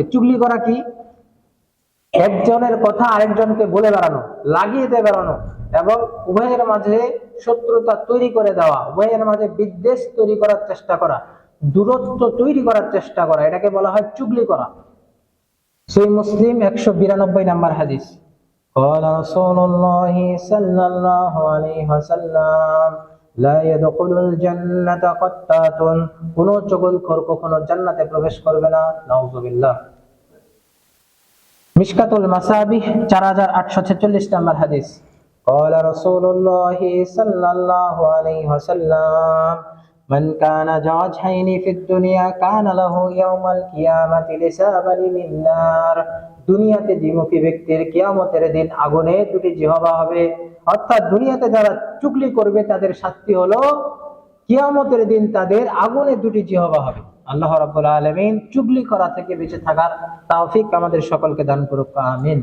থেকে। চুগলি করা কি? একজনের কথা আরেকজনকে বলে বেড়ানো, লাগিয়ে দিয়ে বেড়ানো, এবং উভয়ের মাঝে শত্রুতা তৈরি করে দেওয়া, উভয়ের মাঝে বিদ্বেষ তৈরি করার চেষ্টা করা, দূরত্ব তৈরি করার চেষ্টা করা, এটাকে বলা হয় চুগলি করা। সহিহ মুসলিম 192 নম্বর হাদিস। قال رسول الله صلى الله عليه وسلم لا يدخل الجنة قطات, কোন চগলখোর কখনো জান্নাতে প্রবেশ করবে না। নাউযুবিল্লাহ। মিশকাতুল মাসাবিহ 4846 নম্বর হাদিস। قال رسول الله صلى الله عليه وسلم من كان وجهين في الدنيا كان له يوم القيامة لسابل من نار, দুনিয়াতে দ্বিমুখী ব্যক্তির কিয়ামতের দিন আগুনে দুটি জিহ্বা হবে। অর্থাৎ দুনিয়াতে যারা চুগলি করবে তাদের শাস্তি হলো কিয়ামতের দিন তাদের আগুনে দুটি জিহ্বা হবে। আল্লাহ রাব্বুল আলামিন চুগলি করা থেকে বেঁচে থাকার তৌফিক আমাদের সকলকে দান করুক, আমিন।